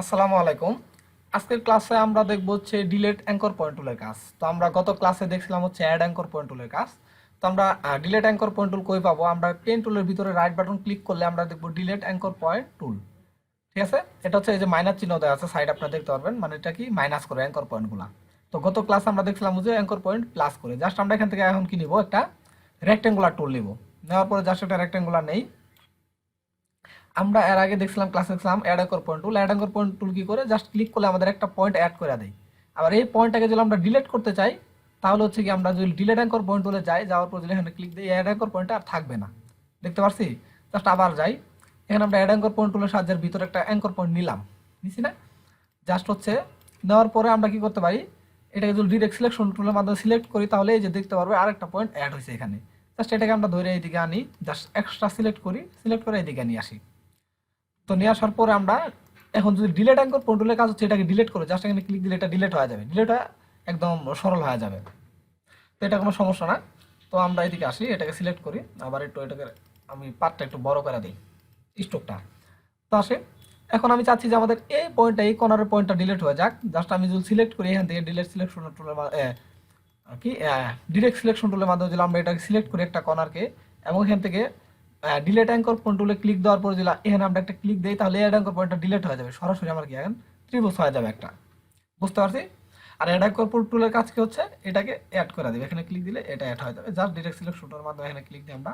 আসসালামু আলাইকুম। আজকের ক্লাসে আমরা দেখব হচ্ছে ডিলেট অ্যাঙ্কর পয়েন্ট টুলের কাজ। তো আমরা গত ক্লাসে দেখছিলাম হচ্ছে অ্যাড অ্যাঙ্কর পয়েন্ট টুলের কাজ। তো আমরা ডিলেট অ্যাঙ্কর পয়েন্ট টুল কই পাবো? আমরা পেন টুলের ভিতরে রাইট বাটন ক্লিক করলে আমরা দেখব ডিলেট অ্যাঙ্কর পয়েন্ট টুল। ঠিক আছে, এটা হচ্ছে এই যে মাইনাস চিহ্ন দেওয়া আছে সাইড, আপনারা দেখতে পারবেন, মানে এটা কি মাইনাস করে অ্যাঙ্কর পয়েন্টগুলো। তো গত ক্লাস আমরা দেখছিলাম যে অ্যাঙ্কর পয়েন্ট প্লাস করে। জাস্ট আমরা এখান থেকে এখন কি নিব, একটা রেক্টেঙ্গুলার টুল নিব। নেওয়ার পরে জাস্ট একটা রেক্টেঙ্গুলার নেই। আমরা এর আগে দেখছিলাম ক্লাসে দেখছিলাম add anchor point tool. Add anchor point tool কি করে, জাস্ট ক্লিক করলে আমাদের একটা পয়েন্ট অ্যাড করে দেয়। আবার এই পয়েন্টটাকে যদি আমরা ডিলিট করতে চাই, তাহলে হচ্ছে কি আমরা যদি ডিলিট অ্যাঙ্কর পয়েন্ট টুলে যাই, যাওয়ার পর যদি এখানে ক্লিক দিই, অ্যাড অ্যাঙ্কর পয়েন্টটা আর থাকবে না। দেখতে পাচ্ছি? জাস্ট আবার যাই, এখানে আমরা অ্যাড অ্যাঙ্কর পয়েন্ট টুলের সাহায্যের ভিতরে একটা অ্যাঙ্কর পয়েন্ট নিলাম, নিছি না? জাস্ট হচ্ছে নেওয়ার পরে আমরা কি করতে পারি, এটাকে যদি ডিরেক্ট সিলেকশন টুলের মাধ্যমে সিলেক্ট করি, তাহলে এই যে দেখতে পারবে আরেকটা পয়েন্ট অ্যাড হয়েছে এখানে। জাস্ট এটাকে আমরা ধরে এইদিকে আনি, জাস্ট এক্সট্রা সিলেক্ট করি, সিলেক্ট করে এইদিকে নিয়ে আসি। তো নিয়ে আসার পরে আমরা এখন যদি ডিলেট অ্যাঙ্কর পয়েন্ট টুলের কাজ হচ্ছে এটাকে ডিলিট করে জাস্ট এখানে ক্লিক দিলে এটা ডিলিট হয়ে যাবে, ডিলিট হয়ে একদম সরল হয়ে যাবে। তো এটা কোনো সমস্যা না। তো আমরা এদিকে আসি, এটাকে সিলেক্ট করি, আবার একটু এটাকে আমি পার্টটা একটু বড় করে দিই, স্ট্রোকটা। তো আসে, এখন আমি চাচ্ছি যে আমাদের এই পয়েন্টটা, এই কর্নারের পয়েন্টটা ডিলিট হয়ে যাক। জাস্ট আমি যদি সিলেক্ট করি এখান থেকে ডিলিট সিলেকশন টুলের কি ডিরেক্ট সিলেকশন টুলের মাধ্যমে যদি আমরা এটাকে সিলেক্ট করি একটা কর্নারকে, এবং এখান থেকে ডিলেট অ্যাঙ্কর পয়েন্ট টুলে ক্লিক দেওয়ার পরে যদি এখানে আমরা একটা ক্লিক দিই, তাহলে অ্যাড অ্যাঙ্কর পয়েন্টটা ডিলিট হয়ে যাবে, সরাসরি আমার কি এখন ত্রিভুজ হয়ে যাবে একটা। বুঝতে পারছি? আর অ্যাড অ্যাঙ্কর পয়েন্ট টুলের কাজ কি হচ্ছে, এটাকে অ্যাড করে দেবে, এখানে ক্লিক দিলে এটা অ্যাড হয়ে যাবে। জাস্ট ডিরেক্ট সিলেকশন টুলের মাধ্যমে এখানে ক্লিক দিয়ে আমরা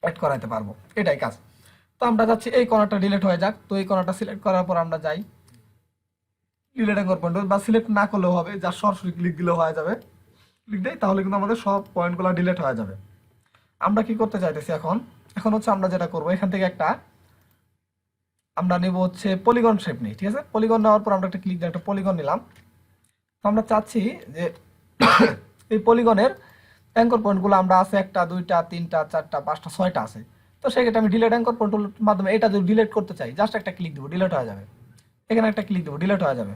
অ্যাড করাতে পারবো, এটাই কাজ। তো আমরা যাচ্ছি এই কর্নারটা ডিলিট হয়ে যাক। তো এই কর্নারটা সিলেক্ট করার পর আমরা যাই ডিলেট অ্যাঙ্কর পয়েন্ট, বা সিলেক্ট না করলেও হবে, জাস্ট সরাসরি ক্লিক দিলেও হয়ে যাবে। ক্লিক দেই, তাহলে কিন্তু আমাদের সব পয়েন্টগুলো ডিলিট হয়ে যাবে। আমরা কি করতে চাইতেছি এখন, এখন হচ্ছে আমরা যেটা করবো, এখান থেকে একটা আমরা নেব হচ্ছে পলিগন শেপ নেই। ঠিক আছে, পলিগন নেওয়ার পর আমরা একটা ক্লিক দিয়ে একটা পলিগন নিলাম। তো আমরা চাচ্ছি যে এই পলিগনের অ্যাঙ্কর পয়েন্টগুলো আমরা আছে একটা, দুইটা, তিনটা, চারটা, পাঁচটা, ছয়টা আছে। তো সেক্ষেত্রে আমি ডিলেট অ্যাঙ্কর পয়েন্টের মাধ্যমে এটা যদি ডিলিট করতে চাই, জাস্ট একটা ক্লিক দেবো, ডিলিট হয়ে যাবে। এখানে একটা ক্লিক দেবো, ডিলিট হয়ে যাবে।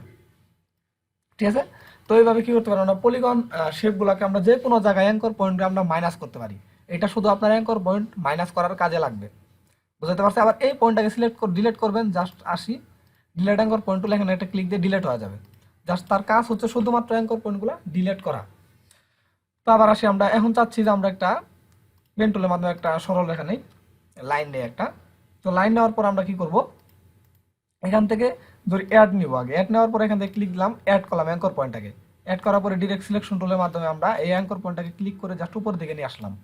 ঠিক আছে, তো এইভাবে কি করতে পারি আমরা, পলিগন শেপগুলোকে আমরা যে কোনো জায়গায় অ্যাঙ্কর পয়েন্টে আমরা মাইনাস করতে পারি। এটা শুধু আপনার অ্যাঙ্কর পয়েন্ট মাইনাস করার কাজে লাগবে। বুঝতে পারছি? আবার এই পয়েন্টটাকে সিলেক্ট করে ডিলিট করবেন, জাস্ট আসি ডিলেট অ্যাঙ্কর পয়েন্ট টুলে, এখানে একটা ক্লিক দিয়ে ডিলিট হয়ে যাবে। জাস্ট তার কাজ হচ্ছে শুধুমাত্র অ্যাঙ্কর পয়েন্টগুলো ডিলিট করা। তো আবার আসি, আমরা এখন চাচ্ছি যে আমরা একটা পেন টুলের মাধ্যমে একটা সরল রেখা নেই, লাইন নেই একটা। তো লাইন নেওয়ার পর আমরা কি করব, এখান থেকে ধরি অ্যাড নিব আগে। অ্যাড নেওয়ার পর এখান থেকে ক্লিক দিলাম, অ্যাড করলাম অ্যাঙ্কর পয়েন্টটাকে। অ্যাড করার পরে ডিরেক্ট সিলেকশন টুলের মাধ্যমে আমরা এই অ্যাঙ্কর পয়েন্টটাকে ক্লিক করে জাস্ট উপর দিকে নিয়ে আসলাম।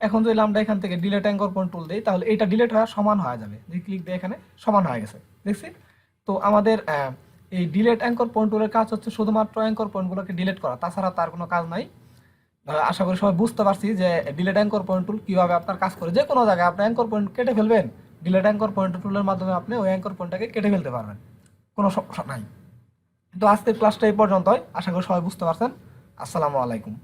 এখন যদি আমরা এখান থেকে ডিলেট অ্যাঙ্কর পয়েন্ট টুল দিই, তাহলে এটা ডিলেট হওয়া সমান হয়ে যাবে। যদি ক্লিক দিয়ে এখানে সমান হয়ে গেছে, দেখছি? তো আমাদের এই ডিলেট অ্যাঙ্কর পয়েন্ট টুলের কাজ হচ্ছে শুধুমাত্র অ্যাঙ্কর পয়েন্টগুলোকে ডিলেট করা, তাছাড়া তার কোনো কাজ নাই। আশা করি সবাই বুঝতে পারছি যে ডিলেট অ্যাঙ্কর পয়েন্ট টুল কীভাবে আপনার কাজ করে। যে কোনো জায়গায় আপনি অ্যাঙ্কর পয়েন্ট কেটে ফেলবেন, ডিলেট অ্যাঙ্কর পয়েন্ট টুলের মাধ্যমে আপনি ওই অ্যাঙ্কর পয়েন্টটাকে কেটে ফেলতে পারবেন, কোনো সমস্যা নাই। তো আজকের ক্লাসটা এই পর্যন্তই, আশা করি সবাই বুঝতে পারছেন। আসসালামু আলাইকুম।